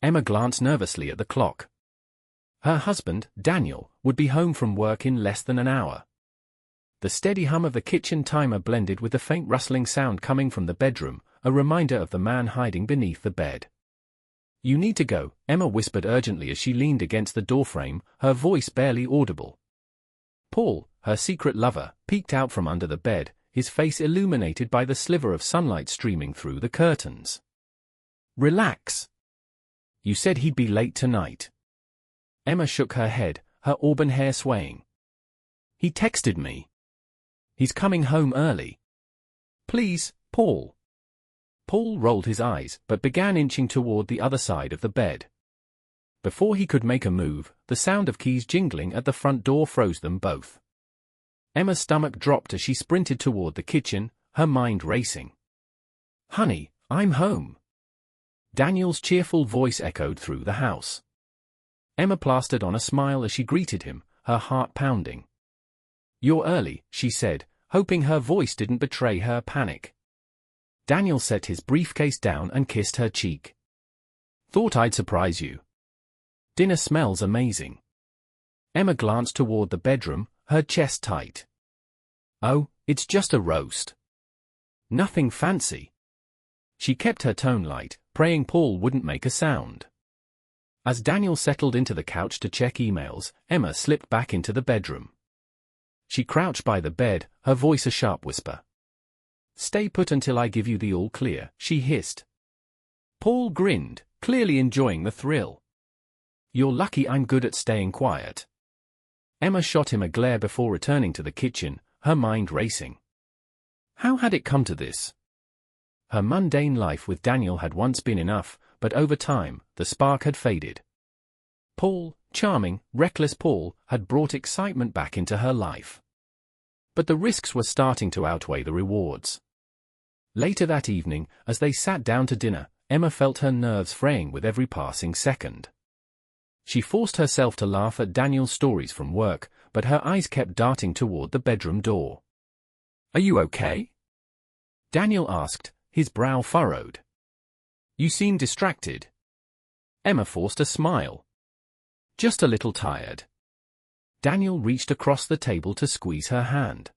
Emma glanced nervously at the clock. Her husband, Daniel, would be home from work in less than an hour. The steady hum of the kitchen timer blended with the faint rustling sound coming from the bedroom, a reminder of the man hiding beneath the bed. "You need to go," Emma whispered urgently as she leaned against the doorframe, her voice barely audible. Paul, her secret lover, peeked out from under the bed, his face illuminated by the sliver of sunlight streaming through the curtains. "Relax. You said he'd be late tonight." Emma shook her head, her auburn hair swaying. "He texted me. He's coming home early. Please, Paul." Paul rolled his eyes, but began inching toward the other side of the bed. Before he could make a move, the sound of keys jingling at the front door froze them both. Emma's stomach dropped as she sprinted toward the kitchen, her mind racing. "Honey, I'm home." Daniel's cheerful voice echoed through the house. Emma plastered on a smile as she greeted him, her heart pounding. "You're early," she said, hoping her voice didn't betray her panic. Daniel set his briefcase down and kissed her cheek. "Thought I'd surprise you. Dinner smells amazing." Emma glanced toward the bedroom, her chest tight. "Oh, it's just a roast. Nothing fancy." She kept her tone light, praying Paul wouldn't make a sound. As Daniel settled into the couch to check emails, Emma slipped back into the bedroom. She crouched by the bed, her voice a sharp whisper. "Stay put until I give you the all clear," she hissed. Paul grinned, clearly enjoying the thrill. "You're lucky I'm good at staying quiet." Emma shot him a glare before returning to the kitchen, her mind racing. How had it come to this? Her mundane life with Daniel had once been enough, but over time, the spark had faded. Paul, charming, reckless Paul, had brought excitement back into her life. But the risks were starting to outweigh the rewards. Later that evening, as they sat down to dinner, Emma felt her nerves fraying with every passing second. She forced herself to laugh at Daniel's stories from work, but her eyes kept darting toward the bedroom door. "Are you okay?" Daniel asked, his brow furrowed. "You seem distracted." Emma forced a smile. "Just a little tired." Daniel reached across the table to squeeze her hand.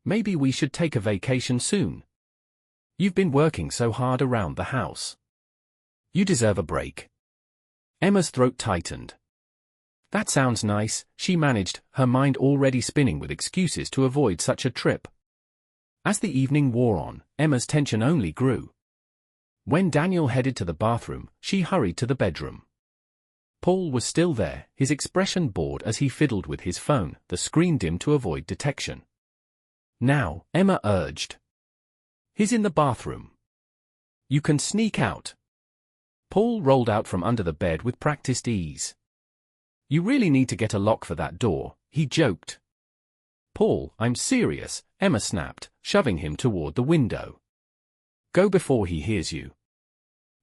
"Maybe we should take a vacation soon. You've been working so hard around the house. You deserve a break." Emma's throat tightened. "That sounds nice," she managed, her mind already spinning with excuses to avoid such a trip. As the evening wore on, Emma's tension only grew. When Daniel headed to the bathroom, she hurried to the bedroom. Paul was still there, his expression bored as he fiddled with his phone, the screen dimmed to avoid detection. "Now," Emma urged. "He's in the bathroom. You can sneak out." Paul rolled out from under the bed with practiced ease. "You really need to get a lock for that door," he joked. "Paul, I'm serious," Emma snapped, shoving him toward the window. "Go before he hears you."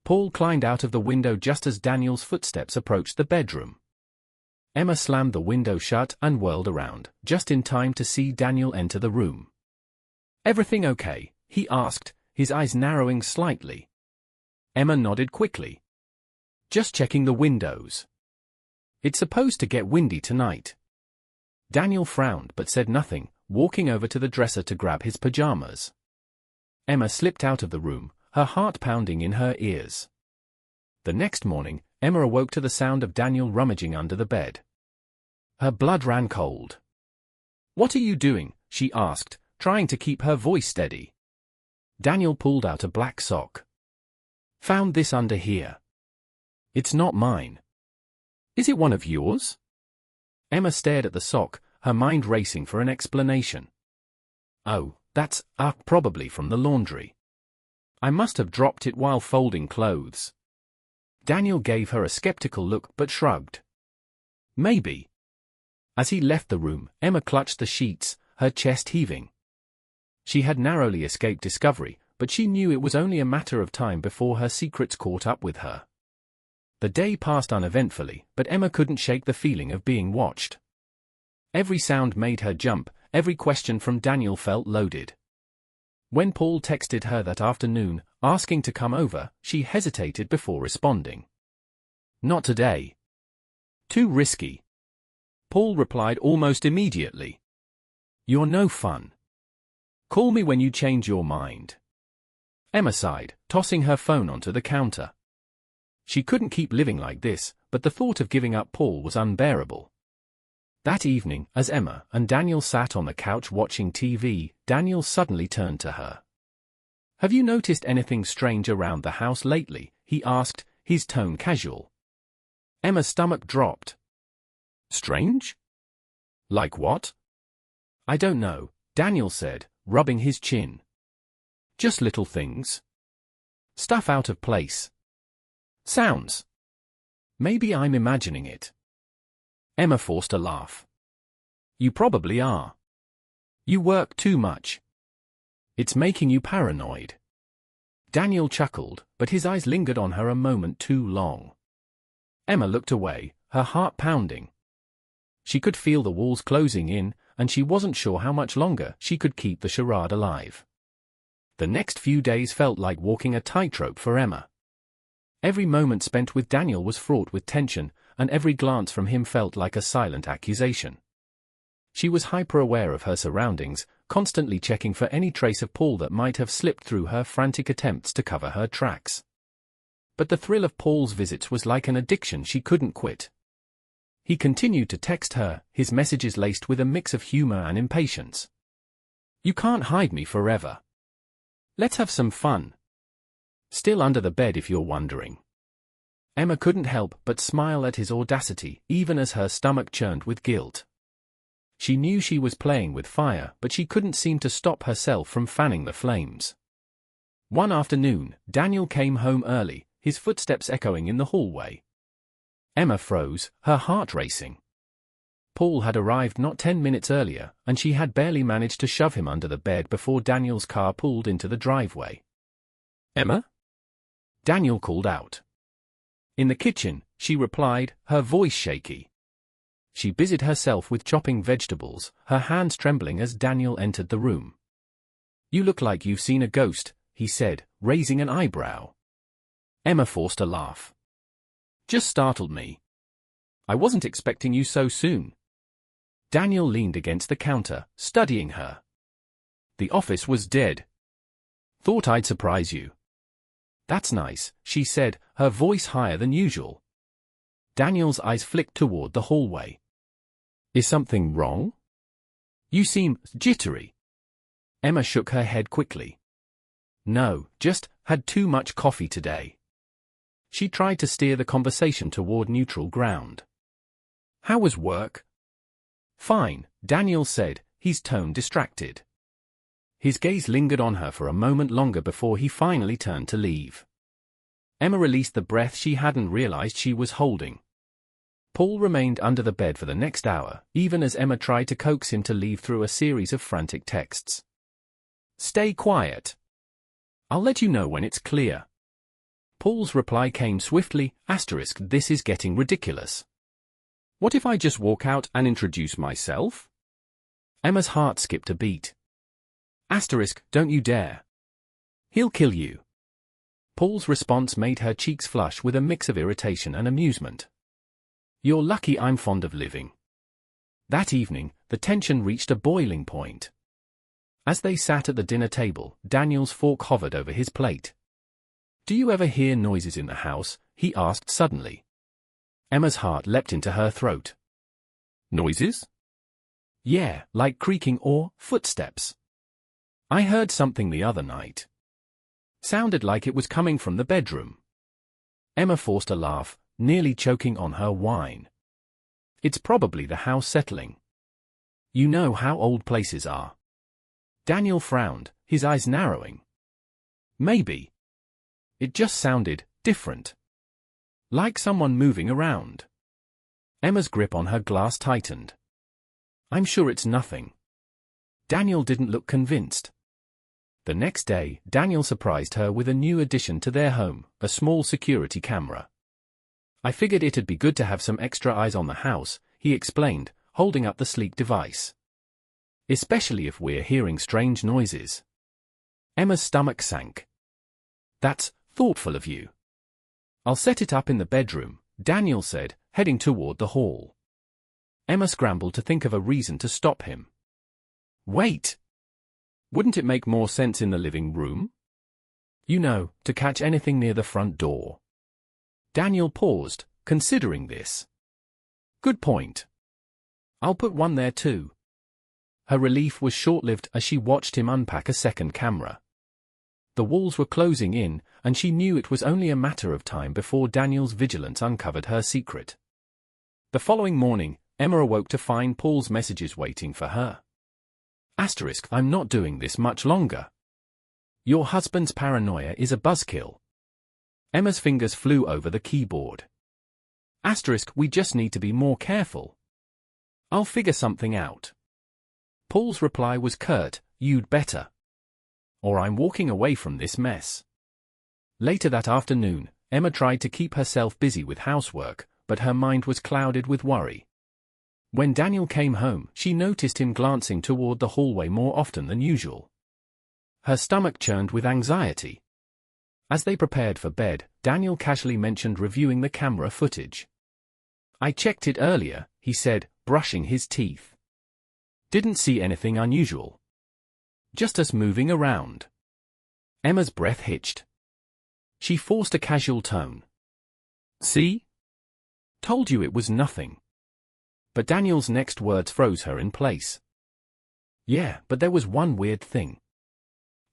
Paul climbed out of the window just as Daniel's footsteps approached the bedroom. Emma slammed the window shut and whirled around, just in time to see Daniel enter the room. "Everything okay?" he asked, his eyes narrowing slightly. Emma nodded quickly. "Just checking the windows. It's supposed to get windy tonight." Daniel frowned but said nothing, walking over to the dresser to grab his pajamas. Emma slipped out of the room, her heart pounding in her ears. The next morning, Emma awoke to the sound of Daniel rummaging under the bed. Her blood ran cold. "What are you doing?" she asked, trying to keep her voice steady. Daniel pulled out a black sock. "Found this under here." "It's not mine." "Is it one of yours?" Emma stared at the sock, her mind racing for an explanation. "Oh, that's, probably from the laundry. I must have dropped it while folding clothes." Daniel gave her a skeptical look but shrugged. "Maybe." As he left the room, Emma clutched the sheets, her chest heaving. She had narrowly escaped discovery, but she knew it was only a matter of time before her secrets caught up with her. The day passed uneventfully, but Emma couldn't shake the feeling of being watched. Every sound made her jump, every question from Daniel felt loaded. When Paul texted her that afternoon, asking to come over, she hesitated before responding. Not today. Too risky. Paul replied almost immediately. You're no fun. Call me when you change your mind. Emma sighed, tossing her phone onto the counter. She couldn't keep living like this, but the thought of giving up Paul was unbearable. That evening, as Emma and Daniel sat on the couch watching TV, Daniel suddenly turned to her. Have you noticed anything strange around the house lately? He asked, his tone casual. Emma's stomach dropped. Strange? Like what? I don't know, Daniel said, rubbing his chin. Just little things. Stuff out of place. Sounds. Maybe I'm imagining it. Emma forced a laugh. You probably are. You work too much. It's making you paranoid. Daniel chuckled, but his eyes lingered on her a moment too long. Emma looked away, her heart pounding. She could feel the walls closing in, and she wasn't sure how much longer she could keep the charade alive. The next few days felt like walking a tightrope for Emma. Every moment spent with Daniel was fraught with tension, and every glance from him felt like a silent accusation. She was hyper-aware of her surroundings, constantly checking for any trace of Paul that might have slipped through her frantic attempts to cover her tracks. But the thrill of Paul's visits was like an addiction she couldn't quit. He continued to text her, his messages laced with a mix of humor and impatience. You can't hide me forever. Let's have some fun. Still under the bed if you're wondering. Emma couldn't help but smile at his audacity, even as her stomach churned with guilt. She knew she was playing with fire, but she couldn't seem to stop herself from fanning the flames. One afternoon, Daniel came home early, his footsteps echoing in the hallway. Emma froze, her heart racing. Paul had arrived not 10 minutes earlier, and she had barely managed to shove him under the bed before Daniel's car pulled into the driveway. Emma? Daniel called out. In the kitchen, she replied, her voice shaky. She busied herself with chopping vegetables, her hands trembling as Daniel entered the room. You look like you've seen a ghost, he said, raising an eyebrow. Emma forced a laugh. Just startled me. I wasn't expecting you so soon. Daniel leaned against the counter, studying her. The office was dead. Thought I'd surprise you. That's nice, she said, her voice higher than usual. Daniel's eyes flicked toward the hallway. Is something wrong? You seem jittery. Emma shook her head quickly. No, just had too much coffee today. She tried to steer the conversation toward neutral ground. How was work? Fine, Daniel said, his tone distracted. His gaze lingered on her for a moment longer before he finally turned to leave. Emma released the breath she hadn't realized she was holding. Paul remained under the bed for the next hour, even as Emma tried to coax him to leave through a series of frantic texts. Stay quiet. I'll let you know when it's clear. Paul's reply came swiftly, this is getting ridiculous. What if I just walk out and introduce myself? Emma's heart skipped a beat. Don't you dare. He'll kill you. Paul's response made her cheeks flush with a mix of irritation and amusement. You're lucky I'm fond of living. That evening, the tension reached a boiling point. As they sat at the dinner table, Daniel's fork hovered over his plate. Do you ever hear noises in the house? He asked suddenly. Emma's heart leapt into her throat. Noises? Yeah, like creaking or footsteps. I heard something the other night. Sounded like it was coming from the bedroom. Emma forced a laugh, nearly choking on her wine. It's probably the house settling. You know how old places are. Daniel frowned, his eyes narrowing. Maybe. It just sounded different. Like someone moving around. Emma's grip on her glass tightened. I'm sure it's nothing. Daniel didn't look convinced. The next day, Daniel surprised her with a new addition to their home, a small security camera. I figured it'd be good to have some extra eyes on the house, he explained, holding up the sleek device. Especially if we're hearing strange noises. Emma's stomach sank. That's thoughtful of you. I'll set it up in the bedroom, Daniel said, heading toward the hall. Emma scrambled to think of a reason to stop him. Wait! Wouldn't it make more sense in the living room? You know, to catch anything near the front door. Daniel paused, considering this. Good point. I'll put one there too. Her relief was short-lived as she watched him unpack a second camera. The walls were closing in, and she knew it was only a matter of time before Daniel's vigilance uncovered her secret. The following morning, Emma awoke to find Paul's messages waiting for her. Asterisk, I'm not doing this much longer. Your husband's paranoia is a buzzkill. Emma's fingers flew over the keyboard. Asterisk, we just need to be more careful. I'll figure something out. Paul's reply was curt, you'd better. Or I'm walking away from this mess. Later that afternoon, Emma tried to keep herself busy with housework, but her mind was clouded with worry. When Daniel came home, she noticed him glancing toward the hallway more often than usual. Her stomach churned with anxiety. As they prepared for bed, Daniel casually mentioned reviewing the camera footage. I checked it earlier, he said, brushing his teeth. Didn't see anything unusual. Just us moving around. Emma's breath hitched. She forced a casual tone. See? Told you it was nothing. But Daniel's next words froze her in place. Yeah, but there was one weird thing.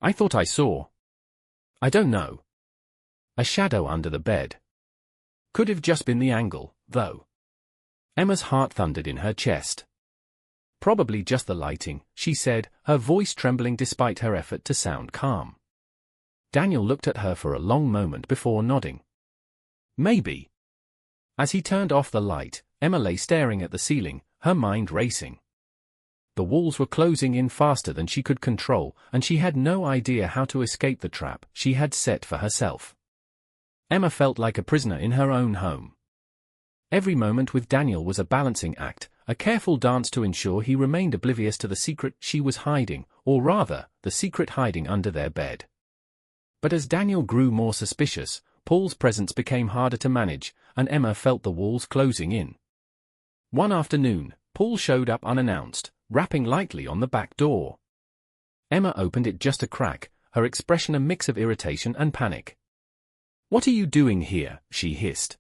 I thought I saw. I don't know. A shadow under the bed. Could have just been the angle, though. Emma's heart thundered in her chest. Probably just the lighting, she said, her voice trembling despite her effort to sound calm. Daniel looked at her for a long moment before nodding. Maybe. As he turned off the light, Emma lay staring at the ceiling, her mind racing. The walls were closing in faster than she could control, and she had no idea how to escape the trap she had set for herself. Emma felt like a prisoner in her own home. Every moment with Daniel was a balancing act, a careful dance to ensure he remained oblivious to the secret she was hiding, or rather, the secret hiding under their bed. But as Daniel grew more suspicious, Paul's presence became harder to manage, and Emma felt the walls closing in. One afternoon, Paul showed up unannounced, rapping lightly on the back door. Emma opened it just a crack, her expression a mix of irritation and panic. What are you doing here? She hissed.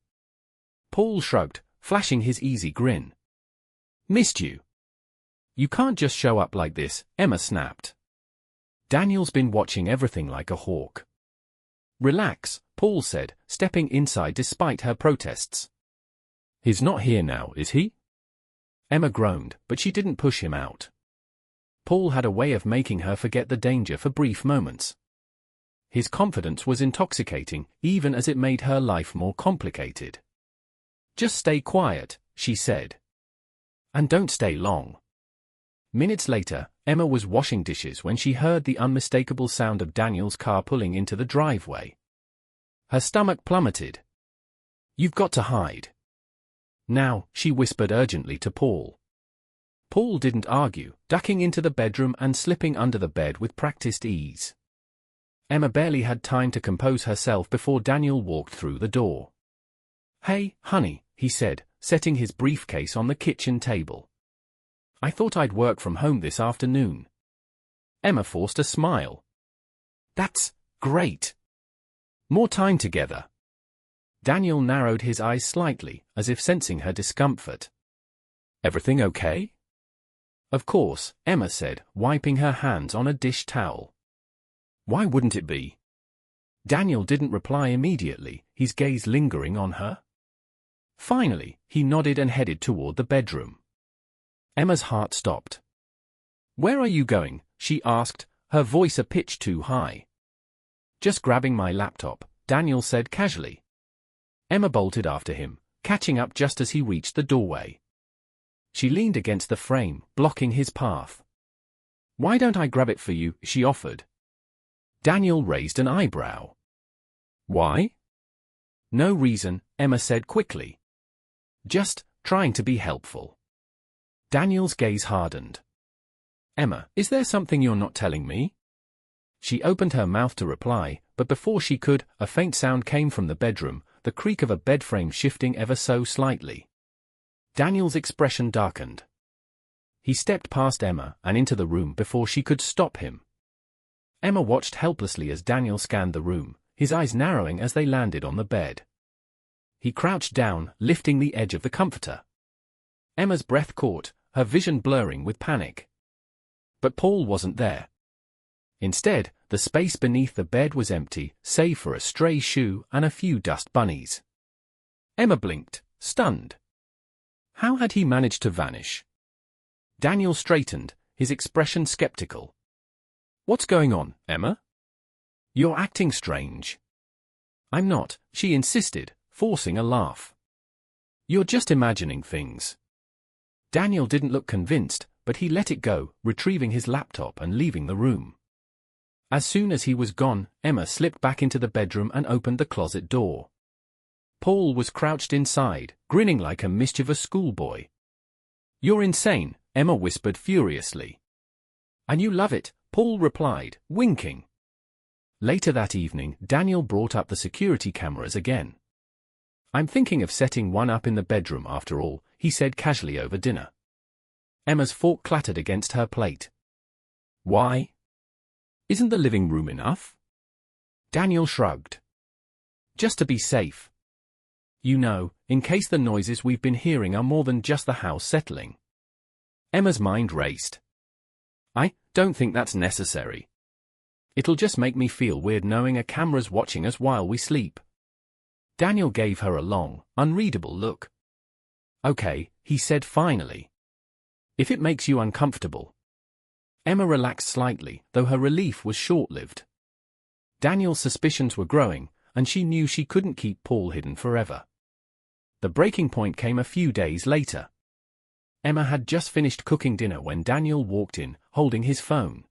Paul shrugged, flashing his easy grin. Missed you. You can't just show up like this, Emma snapped. Daniel's been watching everything like a hawk. Relax, Paul said, stepping inside despite her protests. He's not here now, is he? Emma groaned, but she didn't push him out. Paul had a way of making her forget the danger for brief moments. His confidence was intoxicating, even as it made her life more complicated. Just stay quiet, she said. And don't stay long. Minutes later, Emma was washing dishes when she heard the unmistakable sound of Daniel's car pulling into the driveway. Her stomach plummeted. You've got to hide. Now, she whispered urgently to Paul. Paul didn't argue, ducking into the bedroom and slipping under the bed with practiced ease. Emma barely had time to compose herself before Daniel walked through the door. Hey, honey, he said, setting his briefcase on the kitchen table. I thought I'd work from home this afternoon. Emma forced a smile. That's great. More time together. Daniel narrowed his eyes slightly, as if sensing her discomfort. Everything okay? Of course, Emma said, wiping her hands on a dish towel. Why wouldn't it be? Daniel didn't reply immediately, his gaze lingering on her. Finally, he nodded and headed toward the bedroom. Emma's heart stopped. Where are you going? She asked, her voice a pitch too high. Just grabbing my laptop, Daniel said casually. Emma bolted after him, catching up just as he reached the doorway. She leaned against the frame, blocking his path. Why don't I grab it for you? She offered. Daniel raised an eyebrow. Why? No reason, Emma said quickly. Just trying to be helpful. Daniel's gaze hardened. Emma, is there something you're not telling me? She opened her mouth to reply, but before she could, a faint sound came from the bedroom, the creak of a bed frame shifting ever so slightly. Daniel's expression darkened. He stepped past Emma and into the room before she could stop him. Emma watched helplessly as Daniel scanned the room, his eyes narrowing as they landed on the bed. He crouched down, lifting the edge of the comforter. Emma's breath caught, her vision blurring with panic. But Paul wasn't there. Instead, the space beneath the bed was empty, save for a stray shoe and a few dust bunnies. Emma blinked, stunned. How had he managed to vanish? Daniel straightened, his expression skeptical. "What's going on, Emma? You're acting strange." "I'm not," she insisted, forcing a laugh. "You're just imagining things." Daniel didn't look convinced, but he let it go, retrieving his laptop and leaving the room. As soon as he was gone, Emma slipped back into the bedroom and opened the closet door. Paul was crouched inside, grinning like a mischievous schoolboy. "You're insane," Emma whispered furiously. "And you love it," Paul replied, winking. Later that evening, Daniel brought up the security cameras again. "I'm thinking of setting one up in the bedroom after all," he said casually over dinner. Emma's fork clattered against her plate. "Why? Isn't the living room enough?" Daniel shrugged. "Just to be safe. You know, in case the noises we've been hearing are more than just the house settling." Emma's mind raced. "I don't think that's necessary. It'll just make me feel weird knowing a camera's watching us while we sleep." Daniel gave her a long, unreadable look. "Okay," he said finally. "If it makes you uncomfortable." Emma relaxed slightly, though her relief was short-lived. Daniel's suspicions were growing, and she knew she couldn't keep Paul hidden forever. The breaking point came a few days later. Emma had just finished cooking dinner when Daniel walked in, holding his phone.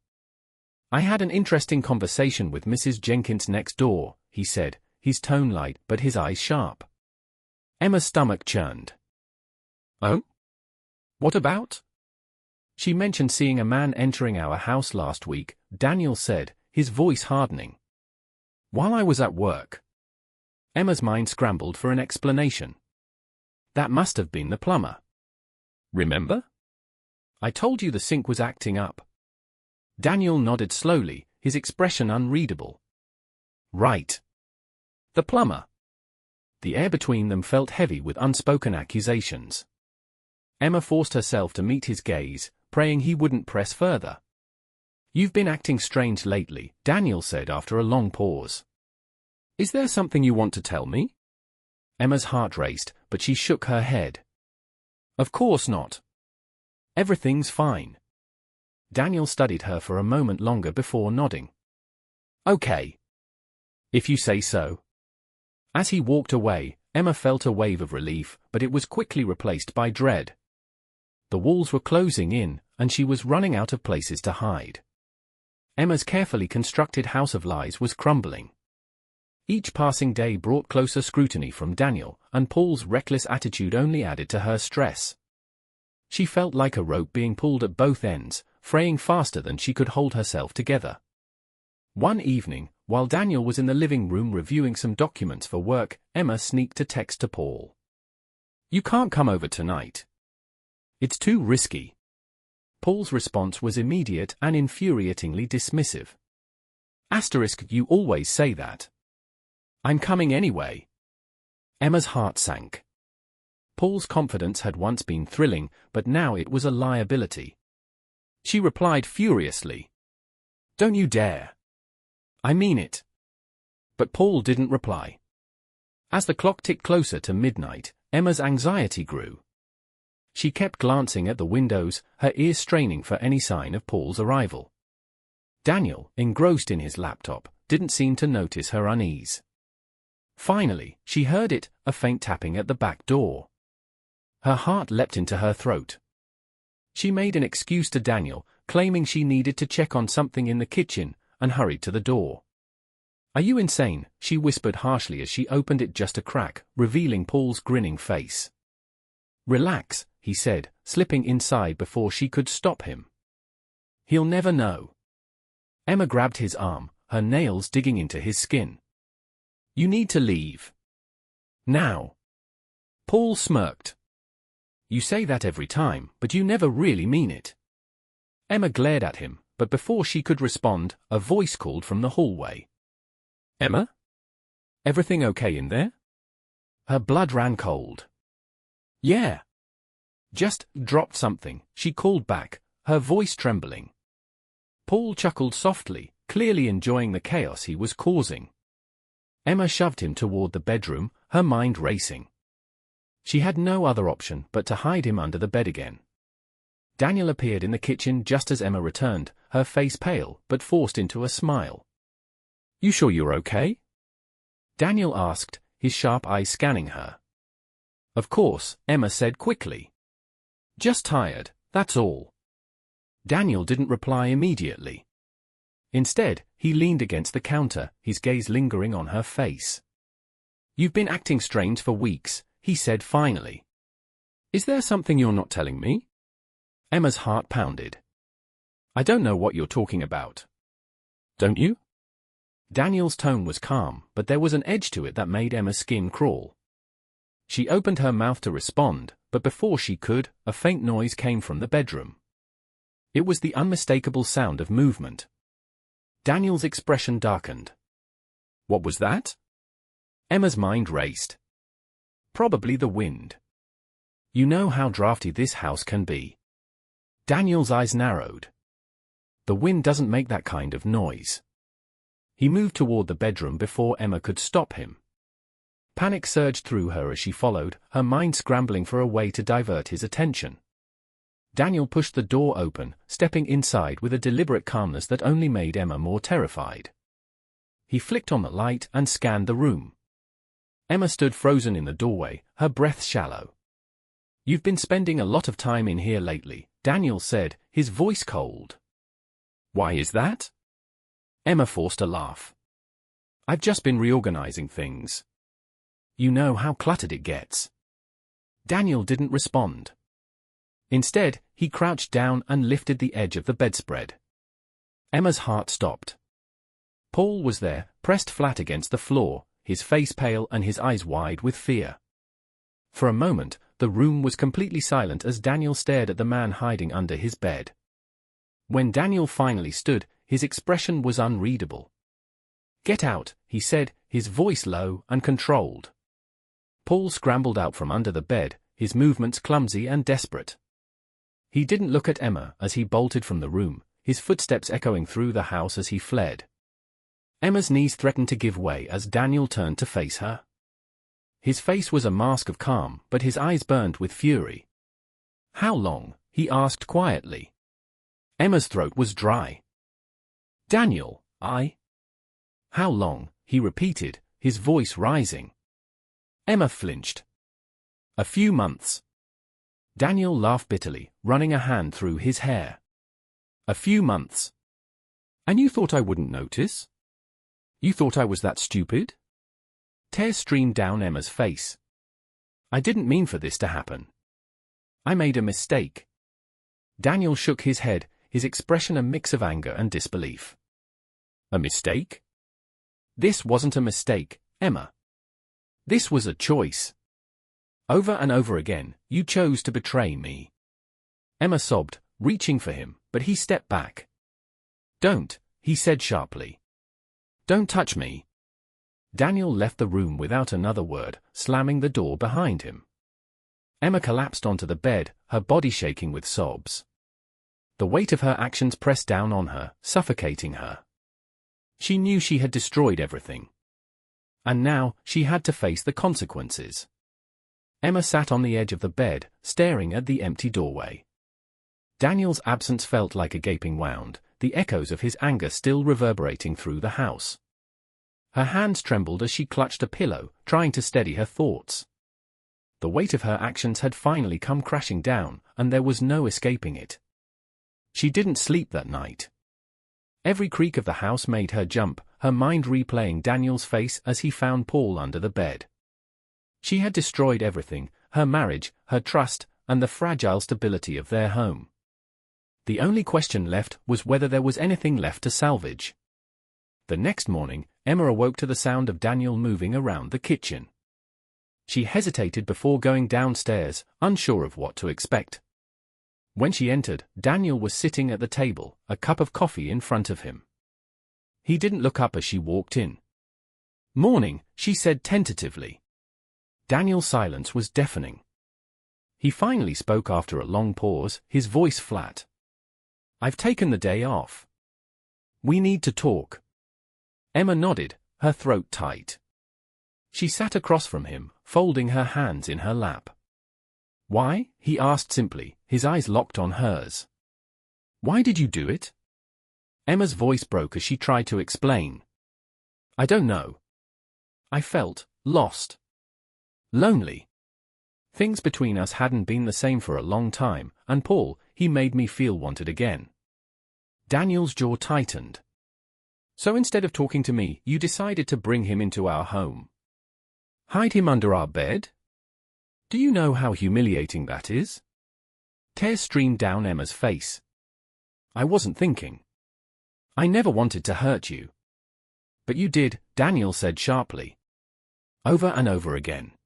"I had an interesting conversation with Mrs. Jenkins next door," he said, his tone light but his eyes sharp. Emma's stomach churned. "Oh? What about?" "She mentioned seeing a man entering our house last week," Daniel said, his voice hardening. "While I was at work." Emma's mind scrambled for an explanation. "That must have been the plumber. Remember? I told you the sink was acting up." Daniel nodded slowly, his expression unreadable. "Right. The plumber." The air between them felt heavy with unspoken accusations. Emma forced herself to meet his gaze, praying he wouldn't press further. "You've been acting strange lately," Daniel said after a long pause. "Is there something you want to tell me?" Emma's heart raced, but she shook her head. "Of course not. Everything's fine." Daniel studied her for a moment longer before nodding. "Okay. If you say so." As he walked away, Emma felt a wave of relief, but it was quickly replaced by dread. The walls were closing in, and she was running out of places to hide. Emma's carefully constructed house of lies was crumbling. Each passing day brought closer scrutiny from Daniel, and Paul's reckless attitude only added to her stress. She felt like a rope being pulled at both ends, fraying faster than she could hold herself together. One evening, while Daniel was in the living room reviewing some documents for work, Emma sneaked a text to Paul. "You can't come over tonight. It's too risky." Paul's response was immediate and infuriatingly dismissive. "You always say that." "I'm coming anyway." Emma's heart sank. Paul's confidence had once been thrilling, but now it was a liability. She replied furiously. "Don't you dare. I mean it." But Paul didn't reply. As the clock ticked closer to midnight, Emma's anxiety grew. She kept glancing at the windows, her ears straining for any sign of Paul's arrival. Daniel, engrossed in his laptop, didn't seem to notice her unease. Finally, she heard it, a faint tapping at the back door. Her heart leapt into her throat. She made an excuse to Daniel, claiming she needed to check on something in the kitchen, and hurried to the door. "Are you insane?" she whispered harshly as she opened it just a crack, revealing Paul's grinning face. "Relax," he said, slipping inside before she could stop him. "He'll never know." Emma grabbed his arm, her nails digging into his skin. "You need to leave." Now. Paul smirked. You say that every time, but you never really mean it. Emma glared at him, but before she could respond, a voice called from the hallway. Emma? Everything okay in there? Her blood ran cold. Yeah. Just dropped something, she called back, her voice trembling. Paul chuckled softly, clearly enjoying the chaos he was causing. Emma shoved him toward the bedroom, her mind racing. She had no other option but to hide him under the bed again. Daniel appeared in the kitchen just as Emma returned, her face pale but forced into a smile. You sure you're okay? Daniel asked, his sharp eyes scanning her. Of course, Emma said quickly. Just tired, that's all. Daniel didn't reply immediately. Instead, he leaned against the counter, his gaze lingering on her face. You've been acting strange for weeks, he said finally. Is there something you're not telling me? Emma's heart pounded. I don't know what you're talking about. Don't you? Daniel's tone was calm, but there was an edge to it that made Emma's skin crawl. She opened her mouth to respond, but before she could, a faint noise came from the bedroom. It was the unmistakable sound of movement. Daniel's expression darkened. What was that? Emma's mind raced. Probably the wind. You know how drafty this house can be. Daniel's eyes narrowed. The wind doesn't make that kind of noise. He moved toward the bedroom before Emma could stop him. Panic surged through her as she followed, her mind scrambling for a way to divert his attention. Daniel pushed the door open, stepping inside with a deliberate calmness that only made Emma more terrified. He flicked on the light and scanned the room. Emma stood frozen in the doorway, her breath shallow. You've been spending a lot of time in here lately, Daniel said, his voice cold. Why is that? Emma forced a laugh. I've just been reorganizing things. You know how cluttered it gets. Daniel didn't respond. Instead, he crouched down and lifted the edge of the bedspread. Emma's heart stopped. Paul was there, pressed flat against the floor, his face pale and his eyes wide with fear. For a moment, the room was completely silent as Daniel stared at the man hiding under his bed. When Daniel finally stood, his expression was unreadable. Get out, he said, his voice low and controlled. Paul scrambled out from under the bed, his movements clumsy and desperate. He didn't look at Emma as he bolted from the room, his footsteps echoing through the house as he fled. Emma's knees threatened to give way as Daniel turned to face her. His face was a mask of calm, but his eyes burned with fury. How long? He asked quietly. Emma's throat was dry. Daniel, How long? He repeated, his voice rising. Emma flinched. A few months. Daniel laughed bitterly, running a hand through his hair. A few months. And you thought I wouldn't notice? You thought I was that stupid? Tears streamed down Emma's face. I didn't mean for this to happen. I made a mistake. Daniel shook his head, his expression a mix of anger and disbelief. A mistake? This wasn't a mistake, Emma. This was a choice. Over and over again, you chose to betray me. Emma sobbed, reaching for him, but he stepped back. Don't, he said sharply. Don't touch me. Daniel left the room without another word, slamming the door behind him. Emma collapsed onto the bed, her body shaking with sobs. The weight of her actions pressed down on her, suffocating her. She knew she had destroyed everything. And now, she had to face the consequences. Emma sat on the edge of the bed, staring at the empty doorway. Daniel's absence felt like a gaping wound, the echoes of his anger still reverberating through the house. Her hands trembled as she clutched a pillow, trying to steady her thoughts. The weight of her actions had finally come crashing down, and there was no escaping it. She didn't sleep that night. Every creak of the house made her jump, her mind replaying Daniel's face as he found Paul under the bed. She had destroyed everything, her marriage, her trust, and the fragile stability of their home. The only question left was whether there was anything left to salvage. The next morning, Emma awoke to the sound of Daniel moving around the kitchen. She hesitated before going downstairs, unsure of what to expect. When she entered, Daniel was sitting at the table, a cup of coffee in front of him. He didn't look up as she walked in. "Morning," she said tentatively. Daniel's silence was deafening. He finally spoke after a long pause, his voice flat. "I've taken the day off. We need to talk." Emma nodded, her throat tight. She sat across from him, folding her hands in her lap. "Why?" he asked simply, his eyes locked on hers. "Why did you do it?" Emma's voice broke as she tried to explain. "I don't know. I felt lost. Lonely. Things between us hadn't been the same for a long time, and Paul, he made me feel wanted again." Daniel's jaw tightened. "So instead of talking to me, you decided to bring him into our home? Hide him under our bed? Do you know how humiliating that is?" Tears streamed down Emma's face. "I wasn't thinking. I never wanted to hurt you." "But you did," Daniel said sharply. "Over and over again.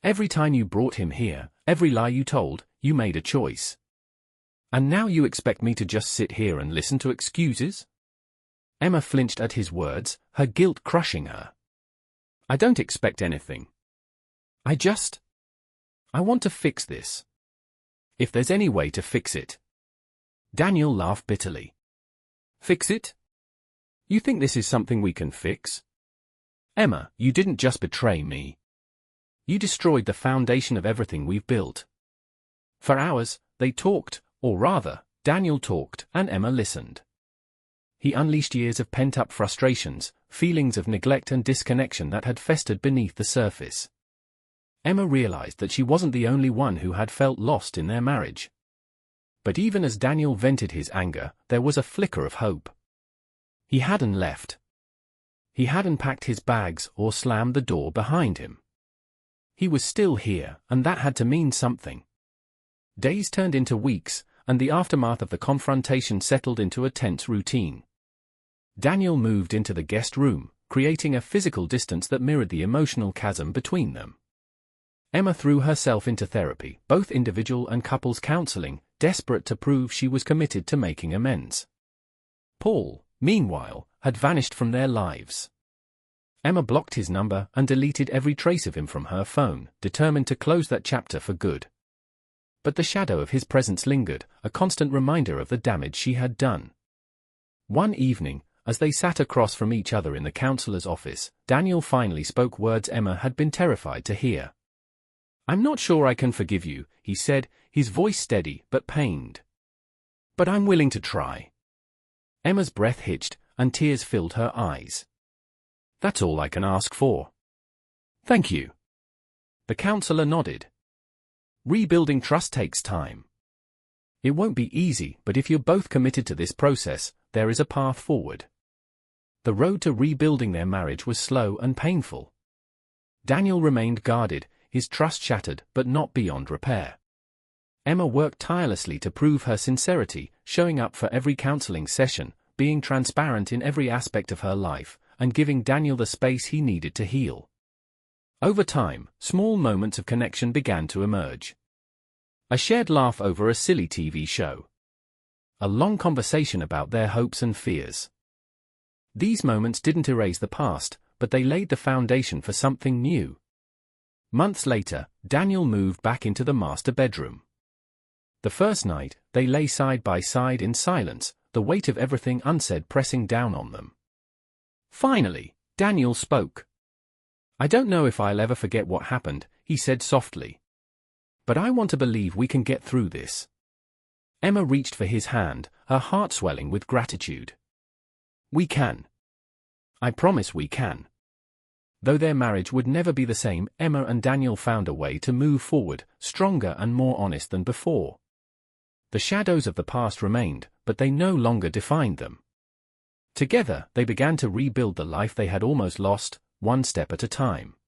Every time you brought him here, every lie you told, you made a choice. And now you expect me to just sit here and listen to excuses?" Emma flinched at his words, her guilt crushing her. "I don't expect anything. I want to fix this. If there's any way to fix it." Daniel laughed bitterly. "Fix it? You think this is something we can fix? Emma, you didn't just betray me. You destroyed the foundation of everything we've built." For hours, they talked, or rather, Daniel talked, and Emma listened. He unleashed years of pent-up frustrations, feelings of neglect and disconnection that had festered beneath the surface. Emma realized that she wasn't the only one who had felt lost in their marriage. But even as Daniel vented his anger, there was a flicker of hope. He hadn't left. He hadn't packed his bags or slammed the door behind him. He was still here, and that had to mean something. Days turned into weeks, and the aftermath of the confrontation settled into a tense routine. Daniel moved into the guest room, creating a physical distance that mirrored the emotional chasm between them. Emma threw herself into therapy, both individual and couples counseling, desperate to prove she was committed to making amends. Paul, meanwhile, had vanished from their lives. Emma blocked his number and deleted every trace of him from her phone, determined to close that chapter for good. But the shadow of his presence lingered, a constant reminder of the damage she had done. One evening, as they sat across from each other in the counselor's office, Daniel finally spoke words Emma had been terrified to hear. "I'm not sure I can forgive you," he said, his voice steady but pained. "But I'm willing to try." Emma's breath hitched, and tears filled her eyes. "That's all I can ask for." "Thank you." The counselor nodded. "Rebuilding trust takes time. It won't be easy, but if you're both committed to this process, there is a path forward." The road to rebuilding their marriage was slow and painful. Daniel remained guarded, his trust shattered but not beyond repair. Emma worked tirelessly to prove her sincerity, showing up for every counseling session, being transparent in every aspect of her life, and giving Daniel the space he needed to heal. Over time, small moments of connection began to emerge. A shared laugh over a silly TV show. A long conversation about their hopes and fears. These moments didn't erase the past, but they laid the foundation for something new. Months later, Daniel moved back into the master bedroom. The first night, they lay side by side in silence, the weight of everything unsaid pressing down on them. Finally, Daniel spoke. "I don't know if I'll ever forget what happened," he said softly. "But I want to believe we can get through this." Emma reached for his hand, her heart swelling with gratitude. "We can. I promise we can." Though their marriage would never be the same, Emma and Daniel found a way to move forward, stronger and more honest than before. The shadows of the past remained, but they no longer defined them. Together, they began to rebuild the life they had almost lost, one step at a time.